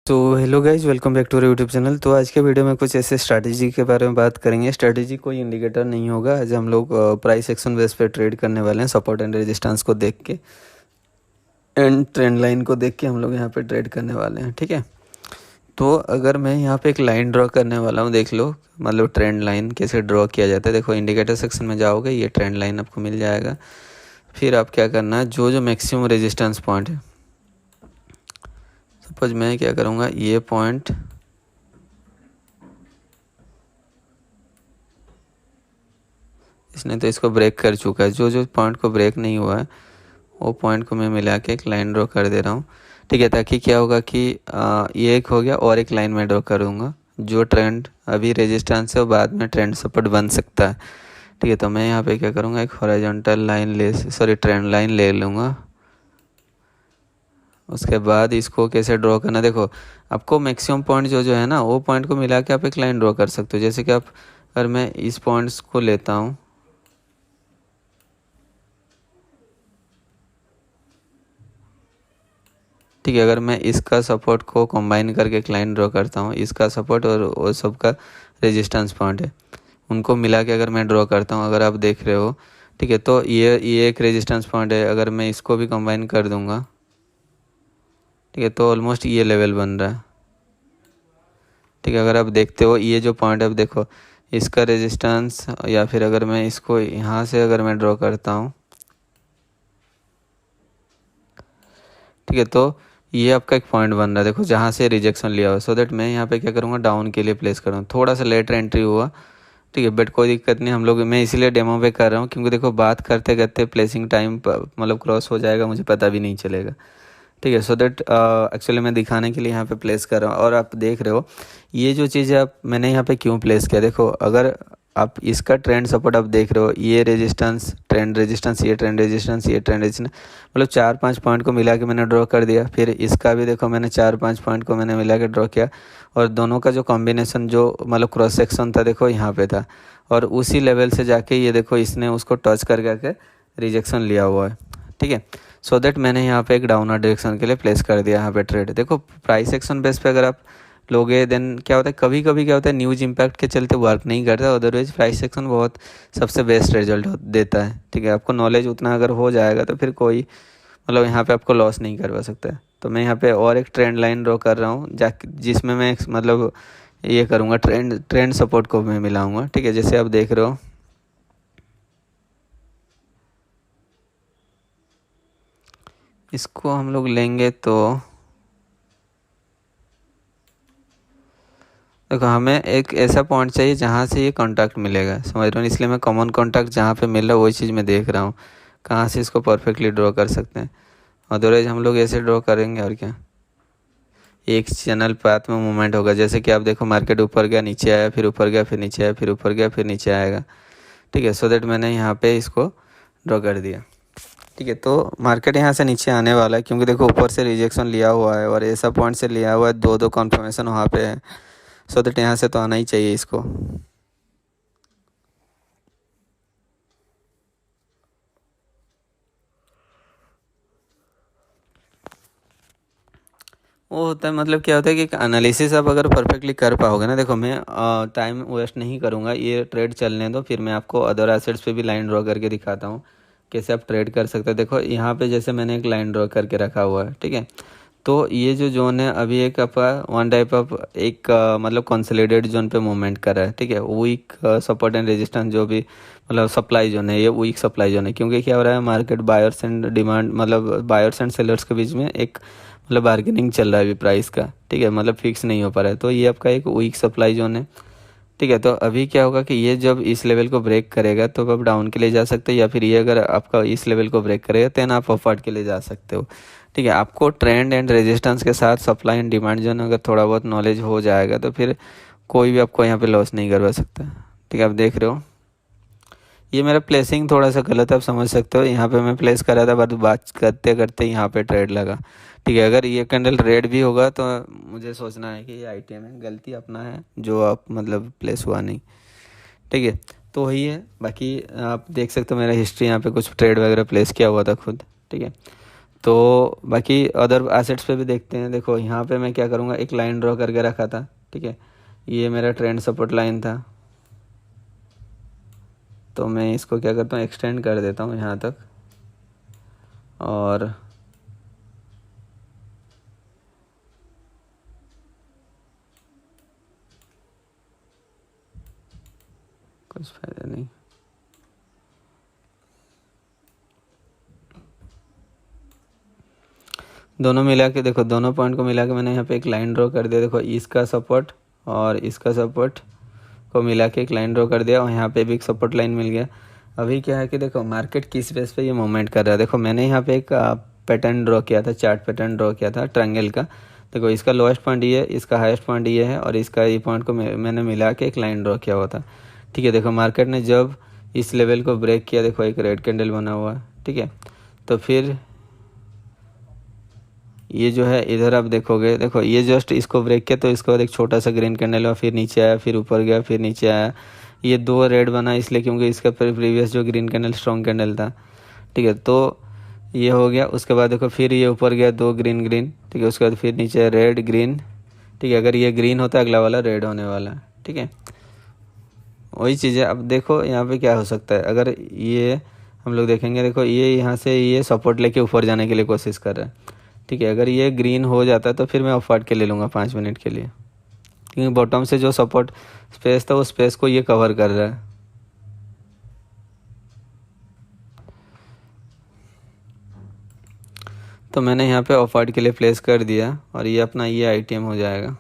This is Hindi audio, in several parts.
तो hello guys, welcome back to YouTube channel. तो आज के वीडियो में कुछ ऐसे स्ट्रैटेजी के बारे में बात करेंगे। स्ट्रैटेजी कोई इंडिकेटर नहीं होगा। आज हम लोग प्राइस एक्शन बेस पे ट्रेड करने वाले हैं। सपोर्ट एंड रेजिस्टेंस को देख के एंड ट्रेंड लाइन को देख के हम लोग यहाँ पे ट्रेड करने वाले हैं, ठीक है। तो अगर मैं यहाँ पे एक लाइन ड्रॉ करने वाला हूँ, देख लो मतलब ट्रेंड लाइन कैसे ड्रॉ किया जाता है। देखो इंडिकेटर सेक्शन में जाओगे, ये ट्रेंड लाइन आपको मिल जाएगा। फिर आप क्या करना है, जो जो मैक्सिमम रेजिस्टेंस पॉइंट है, सपोज मैं क्या करूँगा, ये पॉइंट इसने तो इसको ब्रेक कर चुका है। जो जो पॉइंट को ब्रेक नहीं हुआ है वो पॉइंट को मैं मिला के एक लाइन ड्रॉ कर दे रहा हूँ, ठीक है। ताकि क्या होगा कि ये एक हो गया और एक लाइन में ड्रॉ करूँगा। जो ट्रेंड अभी रेजिस्टेंस है वो बाद में ट्रेंड सपोर्ट बन सकता है, ठीक है। तो मैं यहाँ पे क्या करूँगा, एक हॉरिजॉन्टल लाइन ट्रेंड लाइन ले लूँगा। उसके बाद इसको कैसे ड्रॉ करना, देखो आपको मैक्सिमम पॉइंट जो जो है ना, वो पॉइंट को मिला के आप एक लाइन ड्रॉ कर सकते हो। जैसे कि आप अगर मैं इस पॉइंट्स को लेता हूँ, ठीक है। अगर मैं इसका सपोर्ट को कंबाइन करके एक लाइन ड्रॉ करता हूँ, इसका सपोर्ट और वो सब का रेजिस्टेंस पॉइंट है, उनको मिला के अगर मैं ड्रॉ करता हूँ, अगर आप देख रहे हो, ठीक है। तो ये एक रेजिस्टेंस पॉइंट है। अगर मैं इसको भी कंबाइन कर दूंगा, ठीक है, तो ऑलमोस्ट ये लेवल बन रहा है, ठीक है। अगर आप देखते हो ये जो पॉइंट है, अब देखो इसका रेजिस्टेंस, या फिर अगर मैं इसको यहाँ से अगर मैं ड्रॉ करता हूँ, ठीक है, तो ये आपका एक पॉइंट बन रहा है, देखो जहाँ से रिजेक्शन लिया हुआ। सो दैट मैं यहाँ पे क्या करूँगा, डाउन के लिए प्लेस करूँगा। थोड़ा सा लेटर एंट्री हुआ, ठीक है, बट कोई दिक्कत नहीं। हम लोग, मैं इसीलिए डेमो पे कर रहा हूँ क्योंकि देखो बात करते करते प्लेसिंग टाइम मतलब क्रॉस हो जाएगा, मुझे पता भी नहीं चलेगा, ठीक है। सो दैट एक्चुअली मैं दिखाने के लिए यहाँ पे प्लेस कर रहा हूँ। और आप देख रहे हो ये जो चीज़ है, आप मैंने यहाँ पे क्यों प्लेस किया, देखो अगर आप इसका ट्रेंड सपोर्ट आप देख रहे हो, ये रेजिस्टेंस ट्रेंड रेजिस्टेंस, ये ट्रेंड रेजिस्टेंस, ये ट्रेंड रेजिस्टेंस, मतलब 4-5 पॉइंट को मिला के मैंने ड्रॉ कर दिया। फिर इसका भी देखो मैंने 4-5 पॉइंट को मैंने मिला के ड्रॉ किया, और दोनों का जो कॉम्बिनेशन जो मतलब क्रॉस सेक्शन था, देखो यहाँ पे था, और उसी लेवल से जाके ये देखो इसने उसको टच कर करके रिजेक्शन लिया हुआ है, ठीक है। सो दैट मैंने यहाँ पे एक डाउनवर्ड डायरेक्शन के लिए प्लेस कर दिया यहाँ पे ट्रेड। देखो प्राइस एक्शन बेस पे अगर आप लोगे, देन क्या होता है, कभी कभी क्या होता है, न्यूज इम्पैक्ट के चलते वर्क नहीं करता। अदरवाइज प्राइस एक्शन बहुत सबसे बेस्ट रिजल्ट देता है, ठीक है। आपको नॉलेज उतना अगर हो जाएगा तो फिर कोई मतलब यहाँ पे आपको लॉस नहीं करवा सकता है। तो मैं यहाँ पे और एक ट्रेंड लाइन ड्रॉ कर रहा हूँ, जिसमें मैं मतलब ये करूँगा, ट्रेंड सपोर्ट को मैं मिलाऊंगा, ठीक है। जैसे आप देख रहे हो, इसको हम लोग लेंगे तो देखो हमें एक ऐसा पॉइंट चाहिए जहाँ से ये कॉन्टैक्ट मिलेगा, समझ रहे हो। इसलिए मैं कॉमन कॉन्टैक्ट जहाँ पे मिल रहा है वही चीज़ मैं देख रहा हूँ, कहाँ से इसको परफेक्टली ड्रॉ कर सकते हैं। अदरवाइज हम लोग ऐसे ड्रॉ करेंगे और क्या, एक चैनल पाथ में मूवमेंट होगा। जैसे कि आप देखो मार्केट ऊपर गया, नीचे आया, फिर ऊपर गया, फिर नीचे आया, फिर ऊपर गया, फिर नीचे आएगा, ठीक है। सो दैट मैंने यहाँ पे इसको ड्रॉ कर दिया, ठीक है। तो मार्केट यहाँ से नीचे आने वाला है क्योंकि देखो ऊपर से रिजेक्शन लिया हुआ है और ऐसा पॉइंट से लिया हुआ है, दो दो कॉन्फर्मेशन वहाँ पे है। सो दैट यहाँ से तो आना ही चाहिए इसको। वो होता है, मतलब क्या होता है कि एनालिसिस आप अगर परफेक्टली कर पाओगे ना, देखो मैं टाइम वेस्ट नहीं करूँगा, ये ट्रेड चलने दो, फिर मैं आपको अदर एसेट्स पे भी लाइन ड्रॉ करके दिखाता हूँ कैसे आप ट्रेड कर सकते हैं। देखो यहाँ पे जैसे मैंने एक लाइन ड्रॉ करके रखा हुआ है, ठीक है। तो ये जो जोन है अभी एक आपका वन टाइप ऑफ एक मतलब कंसोलिडेट जोन पे मूवमेंट कर रहा है, ठीक है। वीक सपोर्ट एंड रेजिस्टेंस जो भी मतलब सप्लाई जोन है, ये वीक सप्लाई जोन है क्योंकि क्या हो रहा है, मार्केट बायर्स एंड डिमांड मतलब बायर्स एंड सेलर्स के बीच में एक मतलब बार्गेनिंग चल रहा है अभी प्राइस का, ठीक है, मतलब फिक्स नहीं हो पा रहा है। तो ये आपका एक वीक सप्लाई जोन है, ठीक है। तो अभी क्या होगा कि ये जब इस लेवल को ब्रेक करेगा तो आप डाउन के लिए जा सकते हो, या फिर ये अगर आपका इस लेवल को ब्रेक करेगा तो आप अपवर्ड के लिए जा सकते हो, ठीक है। आपको ट्रेंड एंड रेजिस्टेंस के साथ सप्लाई एंड डिमांड जोन अगर थोड़ा बहुत नॉलेज हो जाएगा तो फिर कोई भी आपको यहाँ पे लॉस नहीं करवा सकता, ठीक है। आप देख रहे हो ये मेरा प्लेसिंग थोड़ा सा गलत है, आप समझ सकते हो। यहाँ पे मैं प्लेस कर रहा था, बट बात करते करते यहाँ पे ट्रेड लगा, ठीक है। अगर ये कैंडल रेड भी होगा तो मुझे सोचना है कि ये आईटीएम है, गलती अपना है जो आप मतलब प्लेस हुआ नहीं, ठीक है। तो वही है, बाकी आप देख सकते हो मेरा हिस्ट्री, यहाँ पे कुछ ट्रेड वगैरह प्लेस किया हुआ था खुद, ठीक है। तो बाकी अदर एसेट्स पे भी देखते हैं। देखो यहाँ पे मैं क्या करूँगा, एक लाइन ड्रॉ करके रखा था, ठीक है, ये मेरा ट्रेंड सपोर्ट लाइन था। तो मैं इसको क्या करता हूँ, एक्सटेंड कर देता हूँ यहाँ तक, और कुछ फायदा नहीं। दोनों मिला के देखो, दोनों पॉइंट को मिला के मैंने यहाँ पे एक लाइन ड्रॉ कर दिया। देखो इसका सपोर्ट और इसका सपोर्ट को मिला के एक लाइन ड्रॉ कर दिया, और यहाँ पे भी एक सपोर्ट लाइन मिल गया। अभी क्या है कि देखो मार्केट किस बेस पे ये मूवमेंट कर रहा है। देखो मैंने यहाँ पे एक पैटर्न ड्रॉ किया था, चार्ट पैटर्न ड्रॉ किया था ट्रायंगल का। देखो इसका लोएस्ट पॉइंट ये है, इसका हाईएस्ट पॉइंट ये है, और इसका ये पॉइंट को मैंने मिला के एक लाइन ड्रॉ किया हुआ था, ठीक है। देखो मार्केट ने जब इस लेवल को ब्रेक किया, देखो एक रेड कैंडल बना हुआ है, ठीक है। तो फिर ये जो है इधर आप देखोगे, देखो ये जस्ट इसको ब्रेक किया, तो इसके बाद एक छोटा सा ग्रीन कैंडल हुआ, फिर नीचे आया, फिर ऊपर गया, फिर नीचे आया। ये दो रेड बना इसलिए क्योंकि इसका प्रीवियस जो ग्रीन कैंडल स्ट्रॉन्ग कैंडल था, ठीक है। तो ये हो गया, उसके बाद देखो फिर ये ऊपर गया, दो ग्रीन ग्रीन, ठीक है। उसके बाद फिर नीचे रेड ग्रीन, ठीक है। अगर ये ग्रीन होता है अगला वाला रेड होने वाला है, ठीक है। वही चीज़ है। अब देखो यहाँ पे क्या हो सकता है, अगर ये हम लोग देखेंगे, देखो ये यहाँ से ये सपोर्ट लेके ऊपर जाने के लिए कोशिश कर रहा है, ठीक है। अगर ये ग्रीन हो जाता है तो फिर मैं ऑफ के ले लूँगा 5 मिनट के लिए, क्योंकि बॉटम से जो सपोर्ट स्पेस था वो स्पेस को ये कवर कर रहा है। तो मैंने यहाँ पे ऑफ के लिए प्लेस कर दिया, और ये अपना ये आईटीएम हो जाएगा।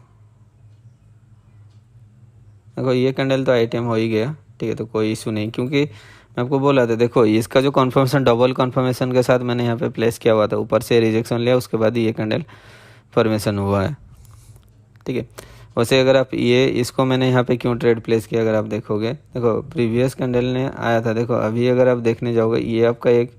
देखो ये कैंडल तो आईटीएम हो ही गया, ठीक है। तो कोई इशू नहीं, क्योंकि मैं आपको बोला था, देखो इसका जो कन्फर्मेशन डबल कन्फर्मेशन के साथ मैंने यहाँ पे प्लेस किया हुआ था, ऊपर से रिजेक्शन लिया, उसके बाद ये कैंडल फॉर्मेशन हुआ है, ठीक है। वैसे अगर आप ये इसको मैंने यहाँ पे क्यों ट्रेड प्लेस किया, अगर आप देखोगे, देखो प्रीवियस कैंडल ने आया था, देखो अभी अगर आप देखने जाओगे, ये आपका एक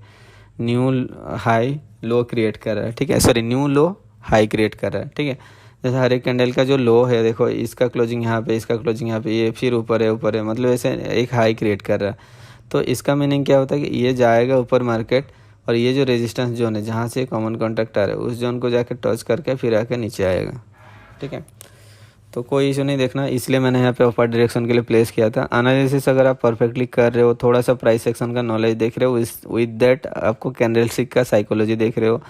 न्यू हाई लो क्रिएट कर रहा है, ठीक है। सॉरी, न्यू लो हाई क्रिएट कर रहा है, ठीक है। जैसे हर एक कैंडल का जो लो है, देखो इसका क्लोजिंग यहाँ पे, इसका क्लोजिंग यहाँ पे, ये फिर ऊपर है, ऊपर है, मतलब ऐसे एक हाई क्रिएट कर रहा है। तो इसका मीनिंग क्या होता है कि ये जाएगा ऊपर मार्केट, और ये जो रेजिस्टेंस जोन है जहाँ से कॉमन कॉन्ट्रैक्ट आ रहा है, उस जोन को जाके टच करके फिर आके नीचे आएगा, ठीक है। तो कोई इशू नहीं देखना, इसलिए मैंने यहाँ पे अपर डायरेक्शन के लिए प्लेस किया था। एनालिसिस अगर आप परफेक्टली कर रहे हो, थोड़ा सा प्राइस सेक्शन का नॉलेज देख रहे हो, इस विद दैट आपको कैंडलस्टिक का साइकोलॉजी देख रहे हो,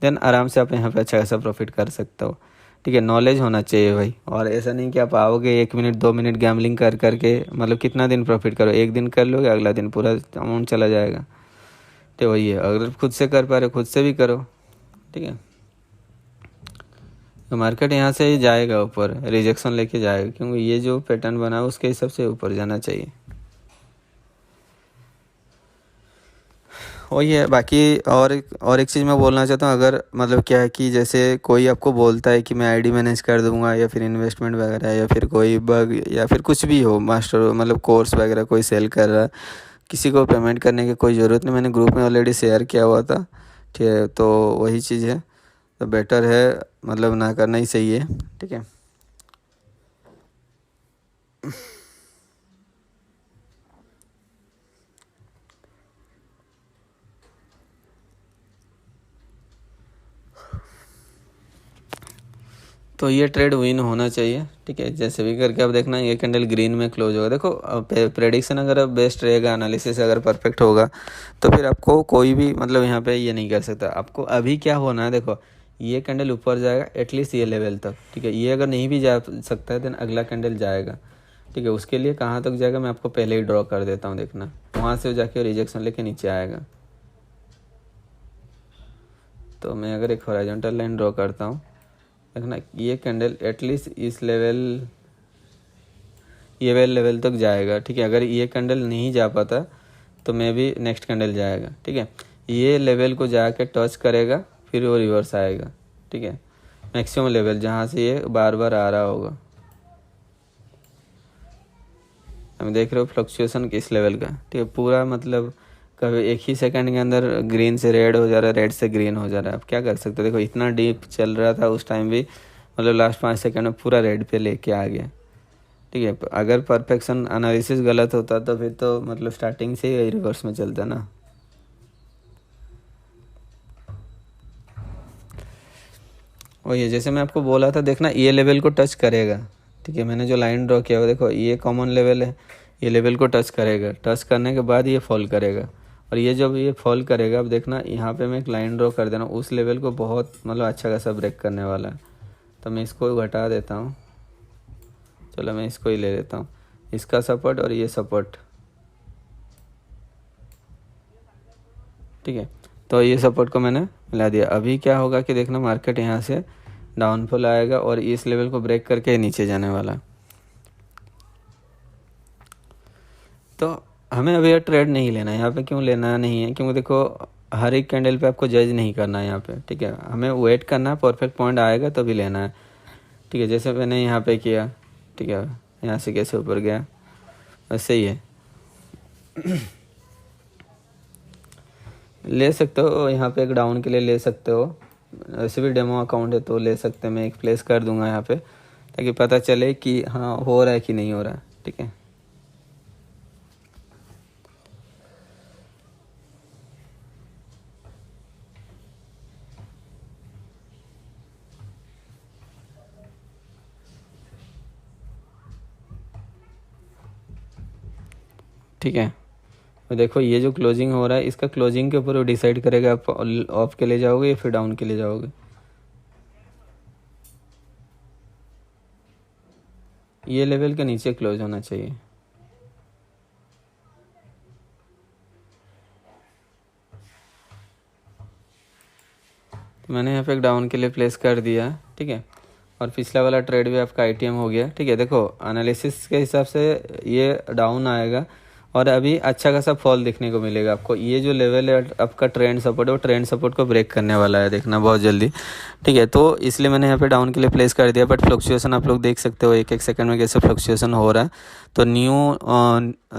देन आराम से आप यहाँ पे अच्छा खासा प्रॉफिट कर सकते हो, ठीक है। नॉलेज होना चाहिए भाई, और ऐसा नहीं कि आप आओगे 1 मिनट 2 मिनट गैम्बलिंग कर करके, मतलब कितना दिन प्रॉफिट करो, एक दिन कर लोगे, अगला दिन पूरा अमाउंट चला जाएगा। तो वही है, अगर खुद से कर पा रहे हो खुद से भी करो, ठीक है। तो मार्केट यहाँ से ही जाएगा ऊपर, रिजेक्शन लेके जाएगा, क्योंकि ये जो पैटर्न बना है उसके हिसाब से ऊपर जाना चाहिए। वही है। बाकी और एक चीज़ मैं बोलना चाहता हूँ, अगर मतलब क्या है कि जैसे कोई आपको बोलता है कि मैं आईडी मैनेज कर दूंगा, या फिर इन्वेस्टमेंट वगैरह, या फिर कोई बग, या फिर कुछ भी हो, मास्टर मतलब कोर्स वगैरह कोई सेल कर रहा है, किसी को पेमेंट करने की कोई ज़रूरत नहीं, मैंने ग्रुप में ऑलरेडी शेयर किया हुआ था, ठीक है। तो वही चीज़ है, तो बेटर है मतलब ना करना ही सही है, ठीक है। तो ये ट्रेड विन होना चाहिए, ठीक है। जैसे भी करके आप देखना, ये कैंडल ग्रीन में क्लोज होगा। देखो प्रेडिक्शन अगर बेस्ट रहेगा, एनालिसिस अगर परफेक्ट होगा, तो फिर आपको कोई भी मतलब यहाँ पे ये नहीं कर सकता। आपको अभी क्या होना है, देखो ये कैंडल ऊपर जाएगा एटलीस्ट ये लेवल तक, ठीक है। ये अगर नहीं भी जा सकता है, देन अगला कैंडल जाएगा, ठीक है। उसके लिए कहाँ तक जाएगा मैं आपको पहले ही ड्रॉ कर देता हूँ, देखना वहाँ से जाके रिजेक्शन लेके नीचे आएगा। तो मैं अगर एक हॉरिजॉन्टल लाइन ड्रॉ करता हूँ, देखना ये कैंडल एटलीस्ट इस लेवल, ये वेल लेवल तक जाएगा, ठीक है। अगर ये कैंडल नहीं जा पाता तो मे भी नेक्स्ट कैंडल जाएगा, ठीक है। ये लेवल को जाके टच करेगा, फिर वो रिवर्स आएगा, ठीक है। मैक्सिमम लेवल जहाँ से ये बार बार आ रहा होगा, हम देख रहे हो फ्लक्चुएशन किस लेवल का, ठीक है। पूरा मतलब कभी एक ही सेकंड के अंदर ग्रीन से रेड हो जा रहा है, रेड से ग्रीन हो जा रहा है। आप क्या कर सकते हो, देखो इतना डीप चल रहा था उस टाइम भी, मतलब लास्ट 5 सेकंड में पूरा रेड पे लेके आ गया, ठीक है। अगर परफेक्शन एनालिसिस गलत होता तो फिर तो मतलब स्टार्टिंग से ही रिवर्स में चलता ना। वही है, जैसे मैं आपको बोला था, देखना ये लेवल को टच करेगा। ठीक है, मैंने जो लाइन ड्रॉ किया हुआ देखो, ये कॉमन लेवल है, ये लेवल को टच करेगा, टच करने के बाद ये फॉल करेगा। और ये जब ये फॉल करेगा, अब देखना यहाँ पे मैं एक लाइन ड्रॉ कर देना, उस लेवल को बहुत मतलब अच्छा खासा ब्रेक करने वाला है। तो मैं इसको घटा देता हूँ, चलो मैं इसको ही ले लेता हूँ, इसका सपोर्ट और ये सपोर्ट। ठीक है, तो ये सपोर्ट को मैंने मिला दिया। अभी क्या होगा कि देखना मार्केट यहाँ से डाउनफॉल आएगा और इस लेवल को ब्रेक करके नीचे जाने वाला है। तो हमें अभी ये ट्रेड नहीं लेना है यहाँ पे। क्यों लेना नहीं है? क्योंकि देखो हर एक कैंडल पे आपको जज नहीं करना है यहाँ पे। ठीक है, हमें वेट करना है, परफेक्ट पॉइंट आएगा तभी लेना है। ठीक है, जैसे मैंने यहाँ पे किया, ठीक है, यहाँ से कैसे ऊपर गया, वैसे ही है। ले सकते हो यहाँ पे, एक डाउन के लिए ले सकते हो, वैसे भी डेमो अकाउंट है तो ले सकते हैं। मैं एक प्लेस कर दूंगा यहाँ पे ताकि पता चले कि हाँ हो रहा है कि नहीं हो रहा है। ठीक है, ठीक है। तो देखो ये जो क्लोजिंग हो रहा है, इसका क्लोजिंग के ऊपर वो डिसाइड करेगा आप ऑफ के लिए जाओगे या फिर डाउन के लिए जाओगे। ये लेवल के नीचे क्लोज होना चाहिए। तो मैंने यहाँ पे एक डाउन के लिए प्लेस कर दिया। ठीक है, और पिछला वाला ट्रेड भी आपका आईटीएम हो गया। ठीक है, देखो एनालिसिस के हिसाब से ये डाउन आएगा और अभी अच्छा खासा फॉल देखने को मिलेगा आपको। ये जो लेवल है आपका ट्रेंड सपोर्ट है, वो ट्रेंड सपोर्ट को ब्रेक करने वाला है, देखना बहुत जल्दी। ठीक है, तो इसलिए मैंने यहाँ पे डाउन के लिए प्लेस कर दिया। बट फ्लक्चुएशन आप लोग देख सकते हो, एक एक सेकंड में कैसे फ्लक्चुएशन हो रहा है। तो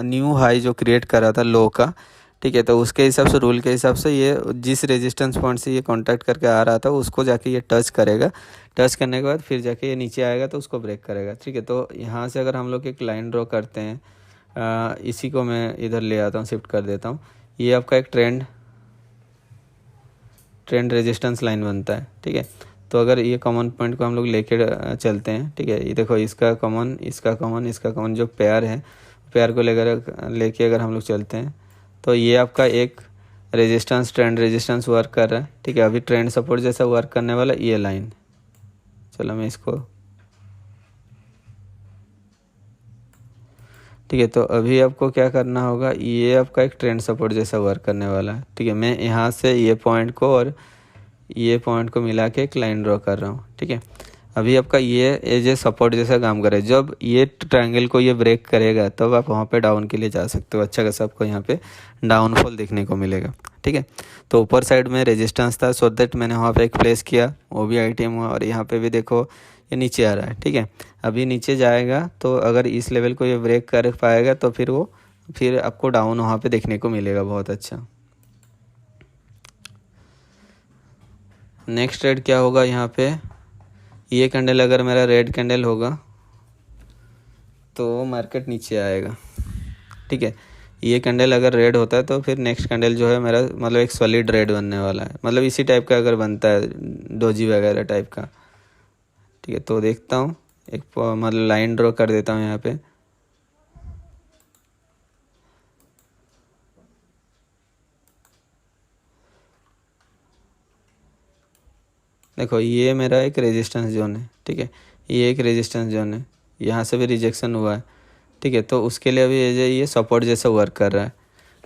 न्यू हाई जो क्रिएट कर रहा था लो का, ठीक है, तो उसके हिसाब से, रूल के हिसाब से, ये जिस रेजिस्टेंस पॉइंट से ये कांटेक्ट करके आ रहा था उसको जाके ये टच करेगा। टच करने के बाद फिर जाके ये नीचे आएगा तो उसको ब्रेक करेगा। ठीक है, तो यहाँ से अगर हम लोग एक लाइन ड्रॉ करते हैं, इसी को मैं इधर ले आता हूँ, शिफ्ट कर देता हूँ। ये आपका एक ट्रेंड रेजिस्टेंस लाइन बनता है। ठीक है, तो अगर ये कॉमन पॉइंट को हम लोग लेकर चलते हैं, ठीक है, ये देखो इसका कॉमन, इसका कॉमन, इसका कॉमन जो पेयर है, पेयर को लेके अगर हम लोग चलते हैं तो ये आपका एक रेजिस्टेंस, ट्रेंड रेजिस्टेंस वर्क कर रहा है। ठीक है, अभी ट्रेंड सपोर्ट जैसा वर्क करने वाला ये लाइन। चलो मैं इसको, ठीक है, तो अभी आपको क्या करना होगा, ये आपका एक ट्रेंड सपोर्ट जैसा वर्क करने वाला है। ठीक है, मैं यहाँ से ये पॉइंट को और ये पॉइंट को मिला के एक लाइन ड्रॉ कर रहा हूँ। ठीक है, अभी आपका ये एज ए सपोर्ट जैसा काम करे। जब ये ट्रायंगल को ये ब्रेक करेगा तब आप वहाँ पे डाउन के लिए जा सकते हो। अच्छा खासा आपको यहाँ पे डाउनफॉल देखने को मिलेगा। ठीक है, तो ऊपर साइड में रेजिस्टेंस था, सो दैट मैंने वहाँ पे एक प्लेस किया, वो भी आईटीएम हुआ। और यहाँ पे भी देखो ये नीचे आ रहा है। ठीक है, अभी नीचे जाएगा तो अगर इस लेवल को ये ब्रेक कर पाएगा तो फिर आपको डाउन वहाँ पे देखने को मिलेगा बहुत अच्छा। नेक्स्ट ट्रेड क्या होगा यहाँ पे, ये कैंडल अगर मेरा रेड कैंडल होगा तो मार्केट नीचे आएगा। ठीक है, ये कैंडल अगर रेड होता है तो फिर नेक्स्ट कैंडल जो है मेरा मतलब एक सॉलिड रेड बनने वाला है, मतलब इसी टाइप का अगर बनता है, डोजी वगैरह टाइप का। ठीक है, तो देखता हूँ, एक मतलब लाइन ड्रॉ कर देता हूँ यहाँ पे। देखो ये मेरा एक रेजिस्टेंस जोन है। ठीक है, ये एक रेजिस्टेंस जोन है, यहाँ से भी रिजेक्शन हुआ है। ठीक है, तो उसके लिए अभी ये सपोर्ट जैसा वर्क कर रहा है।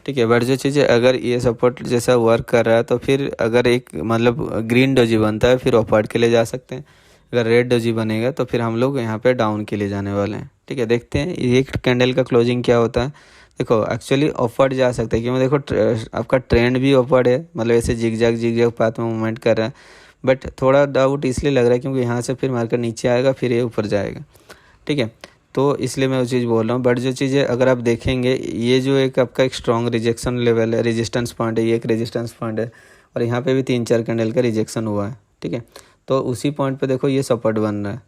ठीक है, बट जो चीज़ें अगर ये सपोर्ट जैसा वर्क कर रहा है तो फिर अगर एक मतलब ग्रीन डोजी बनता है फिर अपवर्ड के लिए जा सकते हैं। अगर रेड डोजी बनेगा तो फिर हम लोग यहाँ पे डाउन के लिए जाने वाले हैं। ठीक है, देखते हैं एक कैंडल का क्लोजिंग क्या होता है। देखो एक्चुअली अपवर्ड जा सकता है क्योंकि देखो आपका ट्रेंड भी अपवर्ड है, मतलब ऐसे जिग जैग पाथ में मूवमेंट कर रहा है। बट थोड़ा डाउट इसलिए लग रहा है क्योंकि यहाँ से फिर मार्केट नीचे आएगा फिर ये ऊपर जाएगा। ठीक है, तो इसलिए मैं वो चीज़ बोल रहा हूँ। बट जो चीज़ें अगर आप देखेंगे, ये जो एक आपका एक स्ट्रॉन्ग रिजेक्शन लेवल है, रेजिस्टेंस पॉइंट है, ये एक रेजिस्टेंस पॉइंट है और यहाँ पे भी 3-4 कैंडल का रिजेक्शन हुआ है। ठीक है, तो उसी पॉइंट पे देखो ये सपोर्ट बन रहा है।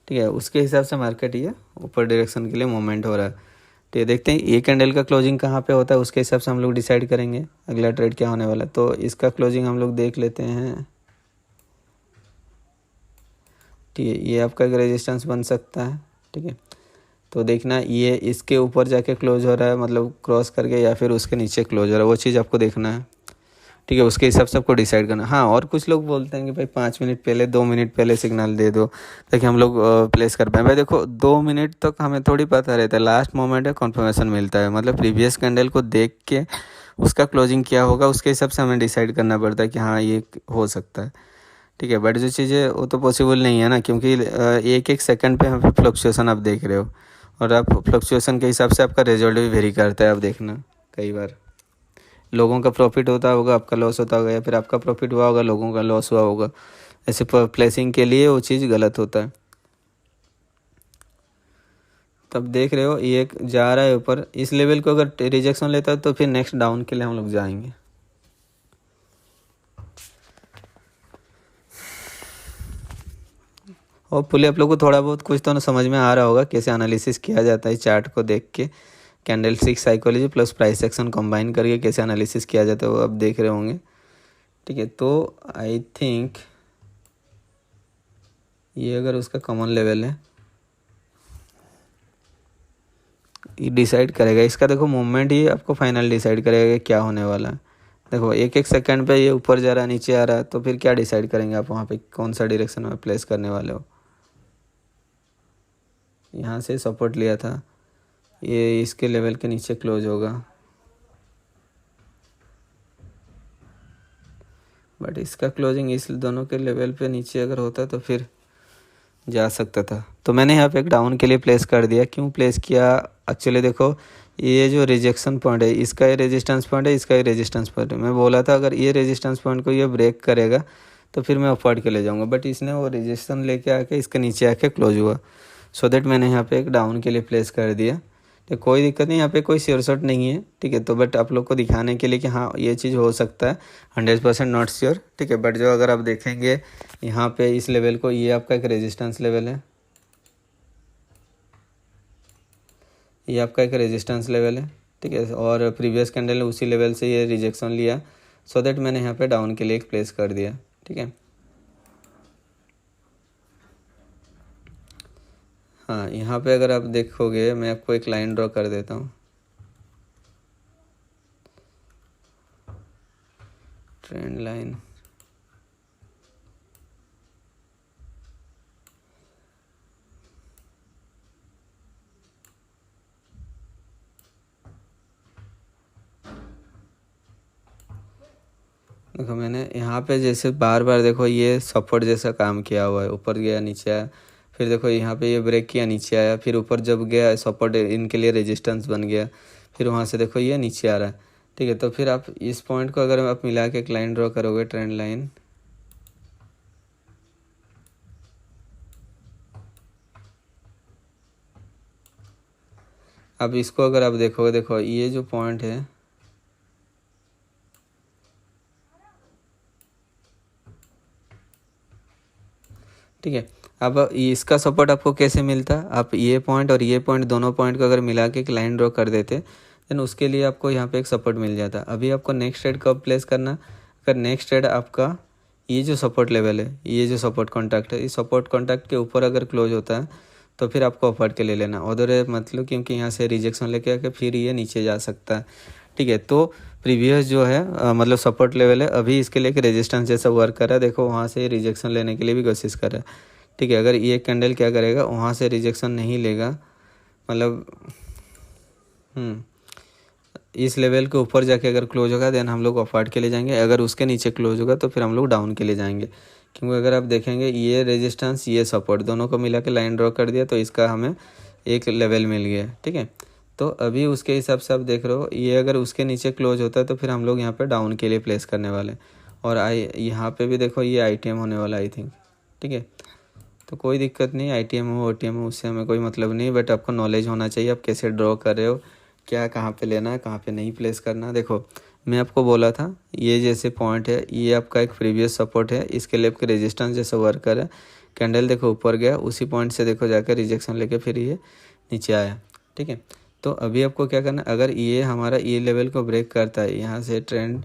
ठीक है, उसके हिसाब से मार्केट ये ऊपर डायरेक्शन के लिए मूवमेंट हो रहा है। तो ये देखते हैं ये कैंडल का क्लोजिंग कहाँ पे होता है, उसके हिसाब से हम लोग डिसाइड करेंगे अगला ट्रेड क्या होने वाला है। तो इसका क्लोजिंग हम लोग देख लेते हैं। ठीक है, ये आपका एक रेजिस्टेंस बन सकता है। ठीक है, तो देखना ये इसके ऊपर जाके क्लोज हो रहा है, मतलब क्रॉस करके, या फिर उसके नीचे क्लोज हो रहा है, वो चीज़ आपको देखना है। ठीक है, उसके हिसाब से आपको डिसाइड करना। हाँ, और कुछ लोग बोलते हैं कि भाई 5 मिनट पहले, 2 मिनट पहले सिग्नल दे दो ताकि हम लोग प्लेस कर पाएँ। भाई देखो, 2 मिनट तक हमें थोड़ी पता रहता है, लास्ट मोमेंट है कन्फर्मेशन मिलता है, मतलब प्रीवियस कैंडल को देख के उसका क्लोजिंग क्या होगा उसके हिसाब से हमें डिसाइड करना पड़ता है कि हाँ ये हो सकता है। ठीक है, बट जो चीज़ें वो तो पॉसिबल नहीं है ना, क्योंकि एक एक सेकंड पे यहाँ पे फ्लक्चुएसन आप देख रहे हो, और आप फ्लक्चुएसन के हिसाब से आपका रिजल्ट भी वेरी करता है। आप देखना, कई बार लोगों का प्रॉफिट होता होगा, आपका लॉस होता होगा, या फिर आपका प्रॉफिट हुआ होगा, लोगों का लॉस हुआ होगा। ऐसे प्लेसिंग के लिए वो चीज़ गलत होता है। तब देख रहे हो ये एक जा रहा है ऊपर, इस लेवल को अगर रिजेक्शन लेता है तो फिर नेक्स्ट डाउन के लिए हम लोग जाएंगे। और पुले आप लोग को थोड़ा बहुत कुछ तो समझ में आ रहा होगा कैसे एनालिसिस किया जाता है चार्ट को देख के, candle stick psychology plus price action combine करके कैसे एनालिसिस किया जाता है वो आप देख रहे होंगे। ठीक है, तो आई थिंक ये अगर उसका कॉमन लेवल है, ये डिसाइड करेगा इसका। देखो मूवमेंट ही आपको फाइनल डिसाइड करेगा कि क्या होने वाला है। देखो एक एक सेकंड पे ये ऊपर जा रहा है, नीचे आ रहा है, तो फिर क्या डिसाइड करेंगे आप वहाँ पे कौन सा डायरेक्शन में प्लेस करने वाले हो। यहाँ से सपोर्ट लिया था, ये इसके लेवल के नीचे क्लोज होगा, बट इसका क्लोजिंग इस दोनों के लेवल पे नीचे अगर होता तो फिर जा सकता था। तो मैंने यहाँ पे एक डाउन के लिए प्लेस कर दिया। क्यों प्लेस किया, एक्चुअली देखो ये जो रिजेक्शन पॉइंट है, इसका ये रेजिस्टेंस पॉइंट है, इसका ये रेजिस्टेंस पॉइंट है। मैं बोला था अगर ये रेजिस्टेंस पॉइंट को ये ब्रेक करेगा तो फिर मैं अपवर्ड के ले जाऊँगा, बट इसने वो रेजिस्टेंस लेके आके इसके नीचे आके क्लोज हुआ। सो दैट मैंने यहाँ पे एक डाउन के लिए प्लेस कर दिया। तो कोई दिक्कत नहीं, यहाँ पे कोई श्योर शॉट नहीं है। ठीक है, तो बट आप लोग को दिखाने के लिए कि हाँ ये चीज़ हो सकता है, 100% नॉट श्योर। ठीक है, बट जो अगर आप देखेंगे यहाँ पे इस लेवल को, ये आपका एक रेजिस्टेंस लेवल है, ये आपका एक रेजिस्टेंस लेवल है। ठीक है, और प्रीवियस कैंडल ने उसी लेवल से ये रिजेक्शन लिया, सो दैट मैंने यहाँ पे डाउन के लिए एक प्लेस कर दिया। ठीक है, हाँ यहाँ पे अगर आप देखोगे, मैं आपको एक लाइन ड्रॉ कर देता हूँ, ट्रेंड लाइन। देखो मैंने यहाँ पे जैसे बार बार देखो ये सपोर्ट जैसा काम किया हुआ है, ऊपर गया नीचे आया, फिर देखो यहाँ पे ये ब्रेक किया नीचे आया, फिर ऊपर जब गया सपोर्ट इनके लिए रेजिस्टेंस बन गया, फिर वहाँ से देखो ये नीचे आ रहा है। ठीक है, तो फिर आप इस पॉइंट को अगर आप मिला के एक लाइन ड्रॉ करोगे, ट्रेंड लाइन, अब इसको अगर आप देखोगे, देखो ये जो पॉइंट है, ठीक है, अब इसका सपोर्ट आपको कैसे मिलता, आप ये पॉइंट और ये पॉइंट दोनों पॉइंट को अगर मिला के एक लाइन ड्रॉ कर देते देन उसके लिए आपको यहाँ पे एक सपोर्ट मिल जाता। अभी आपको नेक्स्ट ट्रेड कब प्लेस करना, अगर नेक्स्ट ट्रेड आपका ये जो सपोर्ट लेवल है, ये जो सपोर्ट कॉन्टैक्ट है, इस सपोर्ट कॉन्टैक्ट के ऊपर अगर क्लोज होता है तो फिर आपको अपवर्ड के ले लेना, उधर मतलब क्योंकि यहाँ से रिजेक्शन लेके आके फिर ये नीचे जा सकता है। ठीक है, तो प्रीवियस जो है मतलब सपोर्ट लेवल है, अभी इसके लिए रेजिस्टेंस जैसा वर्क कर रहा है। देखो वहाँ से रिजेक्शन लेने के लिए भी कोशिश कर रहा है। ठीक है, अगर ये कैंडल क्या करेगा, वहाँ से रिजेक्शन नहीं लेगा, मतलब इस लेवल के ऊपर जाके अगर क्लोज होगा देन हम लोग अपवर्ड के लिए जाएंगे, अगर उसके नीचे क्लोज होगा तो फिर हम लोग डाउन के लिए जाएंगे। क्योंकि अगर आप देखेंगे ये रेजिस्टेंस ये सपोर्ट दोनों को मिला के लाइन ड्रॉ कर दिया तो इसका हमें एक लेवल मिल गया। ठीक है, तो अभी उसके हिसाब से आप देख रहे हो, ये अगर उसके नीचे क्लोज होता है तो फिर हम लोग यहाँ पे डाउन के लिए प्लेस करने वाले। और यहाँ पे भी देखो ये ITM होने वाला आई थिंक। ठीक है, तो कोई दिक्कत नहीं, ITM हो OTM हो उससे हमें कोई मतलब नहीं, बट आपको नॉलेज होना चाहिए आप कैसे ड्रॉ कर रहे हो, क्या कहाँ पे लेना है, कहाँ पे नहीं प्लेस करना। देखो मैं आपको बोला था ये जैसे पॉइंट है, ये आपका एक प्रीवियस सपोर्ट है, इसके लिए आपके रेजिस्टेंस जैसा वर्क कर है, कैंडल देखो ऊपर गया, उसी पॉइंट से देखो जाकर रिजेक्शन लेके फिर ये नीचे आया। ठीक है, तो अभी आपको क्या करना है, अगर ये हमारा ये लेवल को ब्रेक करता है, यहाँ से ट्रेंड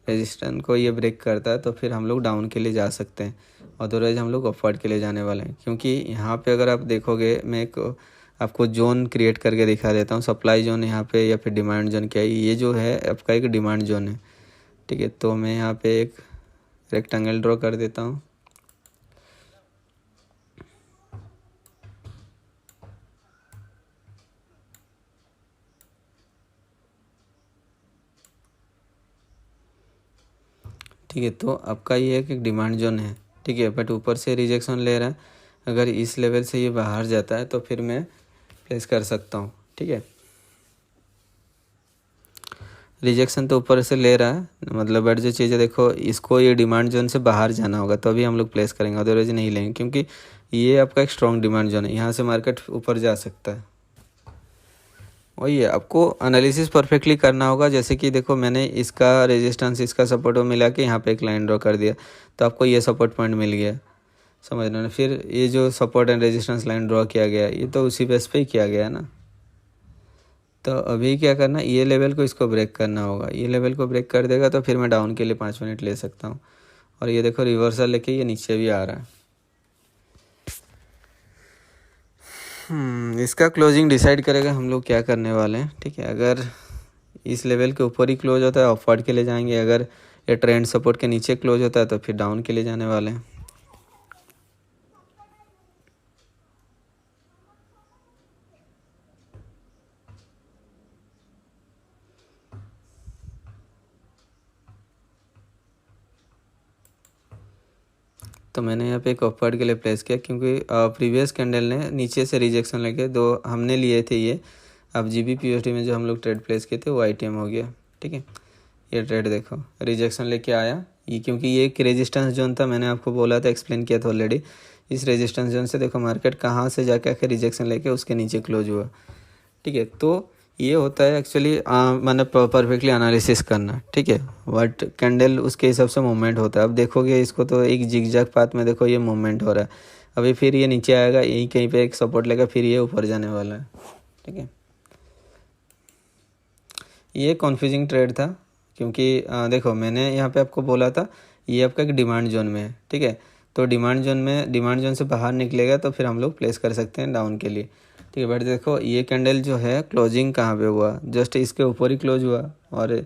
रेजिस्टेंस को ये ब्रेक करता है तो फिर हम लोग डाउन के लिए जा सकते हैं। अदरवाइज हम लोग अपवर्ड के लिए जाने वाले हैं। क्योंकि यहाँ पे अगर आप देखोगे, मैं एक आपको जोन क्रिएट करके दिखा देता हूँ। सप्लाई जोन यहाँ पे या फिर डिमांड जोन क्या है, ये जो है आपका एक डिमांड जोन है, ठीक है। तो मैं यहाँ पे एक रेक्टेंगल ड्रॉ कर देता हूँ। ठीक है, तो आपका ये एक डिमांड जोन है, ठीक है। बट ऊपर से रिजेक्शन ले रहा है, अगर इस लेवल से ये बाहर जाता है तो फिर मैं प्लेस कर सकता हूँ, ठीक है। रिजेक्शन तो ऊपर से ले रहा है, मतलब बट जो चीज़ है देखो, इसको ये डिमांड जोन से बाहर जाना होगा तो अभी हम लोग प्लेस करेंगे, अदरवाइज नहीं लेंगे। क्योंकि ये आपका एक स्ट्रॉन्ग डिमांड जोन है, यहाँ से मार्केट ऊपर जा सकता है। वही है, आपको एनालिसिस परफेक्टली करना होगा। जैसे कि देखो, मैंने इसका रेजिस्टेंस इसका सपोर्ट मिला के यहाँ पे एक लाइन ड्रॉ कर दिया, तो आपको ये सपोर्ट पॉइंट मिल गया, समझ रहे हो ना। फिर ये जो support and resistance line draw किया गया, ये तो उसी बेस पे ही किया गया है ना। तो अभी क्या करना, ये लेवल को इसको ब्रेक करना होगा। ये लेवल को ब्रेक कर देगा तो फिर मैं डाउन के लिए 5 मिनट ले सकता हूँ। और ये देखो रिवर्सल लेके ये नीचे भी आ रहा है। इसका क्लोजिंग डिसाइड करेगा हम लोग क्या करने वाले हैं, ठीक है। अगर इस लेवल के ऊपर ही क्लोज होता है अपवर्ड के लिए जाएंगे, अगर ये ट्रेंड सपोर्ट के नीचे क्लोज होता है तो फिर डाउन के लिए जाने वाले हैं। तो मैंने यहाँ पे एक अपवर्ड के लिए प्लेस किया, क्योंकि प्रीवियस कैंडल ने नीचे से रिजेक्शन लेके दो हमने लिए थे। ये अब GBP/USD में जो हम लोग ट्रेड प्लेस किए थे वो ITM हो गया, ठीक है। ये ट्रेड देखो रिजेक्शन लेके आया ये, क्योंकि ये एक रेजिस्टेंस जोन था, मैंने आपको बोला था, एक्सप्लेन किया था ऑलरेडी। इस रेजिस्टेंस जोन से देखो मार्केट कहाँ से जाके आके रिजेक्शन लेके उसके नीचे क्लोज हुआ, ठीक है। तो ये होता है एक्चुअली, मैंने परफेक्टली एनालिसिस करना, ठीक है। बट कैंडल उसके हिसाब से मूवमेंट होता है। अब देखोगे इसको तो एक जिगजैग पाथ में देखो ये मूवमेंट हो रहा है। अभी फिर ये नीचे आएगा, यहीं कहीं पे एक सपोर्ट लेगा, फिर ये ऊपर जाने वाला है, ठीक है। ये कन्फ्यूजिंग ट्रेड था, क्योंकि देखो मैंने यहाँ पे आपको बोला था ये आपका एक डिमांड जोन में है, ठीक है। तो डिमांड जोन से बाहर निकलेगा तो फिर हम लोग प्लेस कर सकते हैं डाउन के लिए, ठीक है। बट देखो ये कैंडल जो है क्लोजिंग कहाँ पे हुआ, जस्ट इसके ऊपर ही क्लोज हुआ और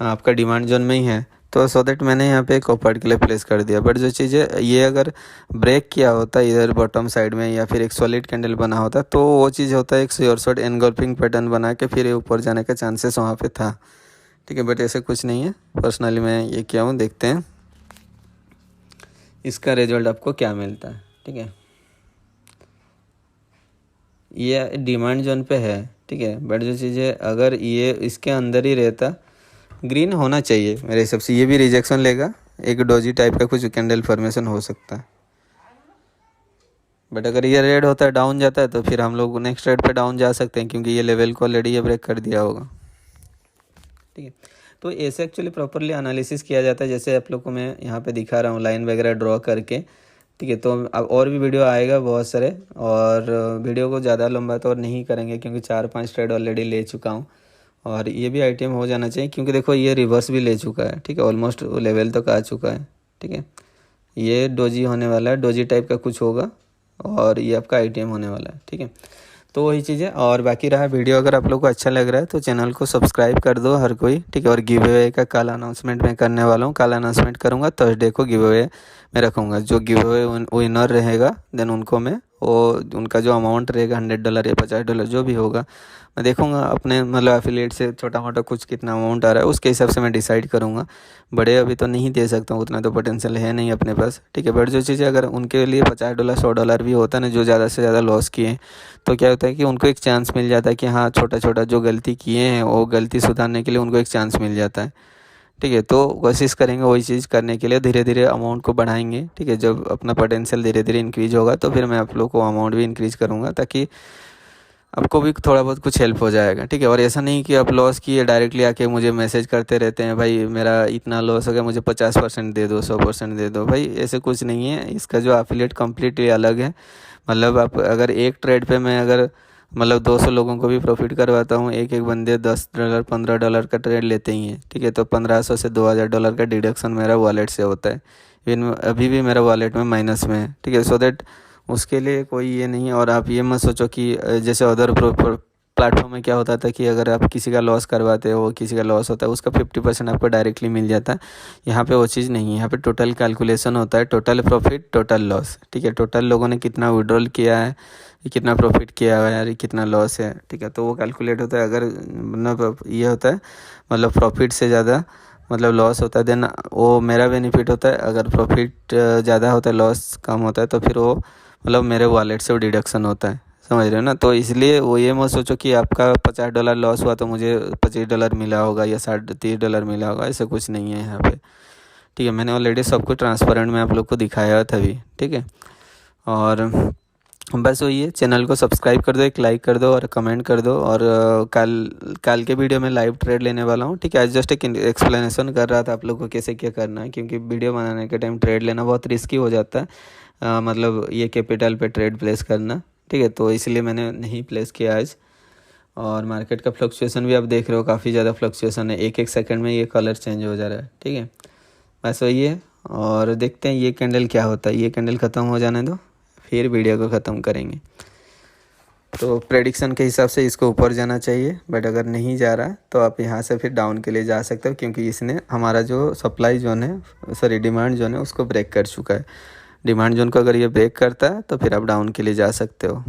आपका डिमांड जोन में ही है। तो सो दैट मैंने यहाँ पे एक अपवर्ड के लिए प्लेस कर दिया। बट जो चीज़ है, ये अगर ब्रेक किया होता इधर बॉटम साइड में या फिर एक सॉलिड कैंडल बना होता तो वो चीज़ होता है एक श्योर शॉट एनगल्फिंग पैटर्न बना के फिर ये ऊपर जाने का चांसेस वहाँ पे था, ठीक है। बट ऐसे कुछ नहीं है, पर्सनली मैं ये किया हूँ, देखते हैं इसका रिजल्ट आपको क्या मिलता है, ठीक है। ये डिमांड जोन पे है, ठीक है। बट जो चीज़ है, अगर ये इसके अंदर ही रहता, ग्रीन होना चाहिए मेरे हिसाब से, ये भी रिजेक्शन लेगा, एक डोजी टाइप का कुछ कैंडल फॉर्मेशन हो सकता है। बट अगर ये रेड होता है डाउन जाता है तो फिर हम लोग नेक्स्ट रेड पे डाउन जा सकते हैं, क्योंकि ये लेवल को ऑलरेडी ये ब्रेक कर दिया होगा, ठीक है। तो ऐसे एक्चुअली प्रॉपरली एनालिसिस किया जाता है, जैसे आप लोग को मैं यहाँ पे दिखा रहा हूँ लाइन वगैरह ड्रॉ करके, ठीक है। तो अब और भी वीडियो आएगा बहुत सारे, और वीडियो को ज़्यादा लंबा तो और नहीं करेंगे, क्योंकि 4-5 ट्रेड ऑलरेडी ले चुका हूँ और ये भी ITM हो जाना चाहिए। क्योंकि देखो ये रिवर्स भी ले चुका है, ठीक है, ऑलमोस्ट लेवल तक आ चुका है, ठीक है। ये डोजी होने वाला है, डोजी टाइप का कुछ होगा, और ये आपका ITM होने वाला है, ठीक है। तो वही चीज़ है। और बाकी रहा वीडियो, अगर आप लोग को अच्छा लग रहा है तो चैनल को सब्सक्राइब कर दो हर कोई, ठीक है। और गिव अवे का कल अनाउंसमेंट मैं करने वाला हूँ, कल अनाउंसमेंट करूँगा, थर्सडे को गिव अवे मैं रखूँगा। जो गिव अवे विनर रहेगा देन उनको मैं वो उनका जो अमाउंट रहेगा $100 या $50 जो भी होगा, मैं देखूँगा अपने मतलब एफिलिएट से छोटा मोटा कुछ कितना अमाउंट आ रहा है उसके हिसाब से मैं डिसाइड करूँगा। बड़े अभी तो नहीं दे सकता हूँ, उतना तो पोटेंशियल है नहीं अपने पास, ठीक है। बट जो चीज़ें अगर उनके लिए $50 $100 भी होता है ना, जो ज़्यादा से ज़्यादा लॉस किए, तो क्या होता है कि उनको एक चांस मिल जाता है कि हाँ छोटा छोटा जो गलती किए हैं वो गलती सुधारने के लिए उनको एक चांस मिल जाता है, ठीक है। तो कोशिश करेंगे वही चीज़ करने के लिए, धीरे धीरे अमाउंट को बढ़ाएंगे, ठीक है। जब अपना पोटेंशियल धीरे धीरे इंक्रीज होगा तो फिर मैं आप लोग को अमाउंट भी इंक्रीज करूँगा, ताकि आपको भी थोड़ा बहुत कुछ हेल्प हो जाएगा, ठीक है। और ऐसा नहीं कि आप लॉस किए डायरेक्टली आके मुझे मैसेज करते रहते हैं, भाई मेरा इतना लॉस हो गया, मुझे 50% दे दो, 100% दे दो। भाई ऐसे कुछ नहीं है, इसका जो एफिलिएट कम्प्लीटली अलग है। मतलब आप अगर एक ट्रेड पे मैं अगर मतलब 200 लोगों को भी प्रॉफिट करवाता हूँ, एक एक बंदे $10 $15 का ट्रेड लेते ही हैं, ठीक है। तो $1500 से $2000 का डिडक्शन मेरा वॉलेट से होता है। अभी भी मेरा वॉलेट में माइनस में है, ठीक है। सो दैट उसके लिए कोई ये नहीं है। और आप ये मत सोचो कि जैसे अदर प्लेटफॉर्म में क्या होता था कि अगर आप किसी का लॉस करवाते हो, किसी का लॉस होता है, उसका 50% आपको डायरेक्टली मिल जाता है। यहाँ पे वो चीज़ नहीं है। यहाँ पे टोटल कैलकुलेशन होता है, टोटल प्रॉफिट टोटल लॉस, ठीक है। टोटल लोगों ने कितना विड्रॉल किया है, कितना प्रॉफिट किया है यार, कितना लॉस है, ठीक है। तो वो कैलकुलेट होता है। अगर मतलब ये होता है, मतलब प्रॉफिट से ज़्यादा मतलब लॉस होता है, देन वो मेरा बेनिफिट होता है। अगर प्रॉफिट ज़्यादा होता है, लॉस कम होता है, तो फिर वो मतलब मेरे वॉलेट से वो डिडक्शन होता है, समझ रहे हो ना। तो इसलिए वो ये मत सोचो कि आपका $50 लॉस हुआ तो मुझे $25 मिला होगा या 30 मिला होगा, ऐसा कुछ नहीं है यहाँ पे, ठीक है। मैंने ऑलरेडी सब कुछ ट्रांसपेरेंट में आप लोग को दिखाया था भी, ठीक है। और बस वही है, चैनल को सब्सक्राइब कर दो, एक लाइक कर दो और कमेंट कर दो। और कल के वीडियो में लाइव ट्रेड लेने वाला हूँ, ठीक है। आज जस्ट एक एक्सप्लेनेशन कर रहा था आप लोग को कैसे क्या करना है, क्योंकि वीडियो बनाने के टाइम ट्रेड लेना बहुत रिस्की हो जाता है। मतलब ये कैपिटल पे ट्रेड प्लेस करना, ठीक है। तो इसलिए मैंने नहीं प्लेस किया आज। और मार्केट का फ्लक्चुएसन भी आप देख रहे हो, काफ़ी ज़्यादा फ्लक्चुएसन है, एक एक सेकंड में ये कलर चेंज हो जा रहा है, ठीक है। बस वही है। और देखते हैं ये कैंडल क्या होता है। ये कैंडल ख़त्म हो जाने दो, फिर वीडियो को ख़त्म करेंगे। तो प्रेडिक्शन के हिसाब से इसको ऊपर जाना चाहिए, बट अगर नहीं जा रहा तो आप यहाँ से फिर डाउन के लिए जा सकते हो, क्योंकि इसने हमारा जो सप्लाई जोन है, सॉरी डिमांड जोन है, उसको ब्रेक कर चुका है। डिमांड जोन को अगर ये ब्रेक करता है तो फिर आप डाउन के लिए जा सकते हो।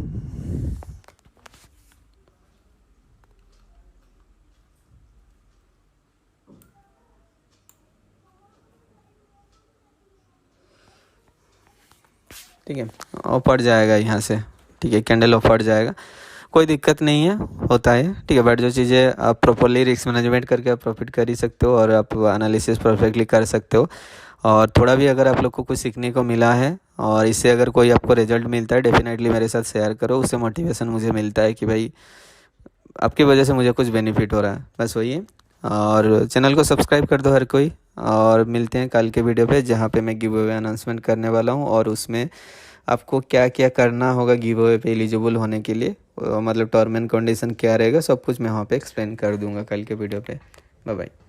ठीक है, ऊपर जाएगा यहाँ से, ठीक है। कैंडल ऊपर जाएगा, कोई दिक्कत नहीं है, होता है, ठीक है। बट जो चीज़ें आप प्रॉपरली रिस्क मैनेजमेंट करके आप प्रॉफिट कर ही सकते हो, और आप एनालिसिस परफेक्टली कर सकते हो। और थोड़ा भी अगर आप लोग को कुछ सीखने को मिला है और इससे अगर कोई आपको रिजल्ट मिलता है, डेफिनेटली मेरे साथ शेयर करो। उससे मोटिवेशन मुझे मिलता है कि भाई आपकी वजह से मुझे कुछ बेनिफिट हो रहा है, बस वही है। और चैनल को सब्सक्राइब कर दो हर कोई। और मिलते हैं कल के वीडियो पे, जहाँ पे मैं गिव अवे अनाउंसमेंट करने वाला हूँ, और उसमें आपको क्या क्या करना होगा गिव अवे पे एलिजिबल होने के लिए, मतलब टर्म एंड कंडीशन क्या रहेगा, सब कुछ मैं वहाँ पे एक्सप्लेन कर दूंगा कल के वीडियो पे। Bye bye.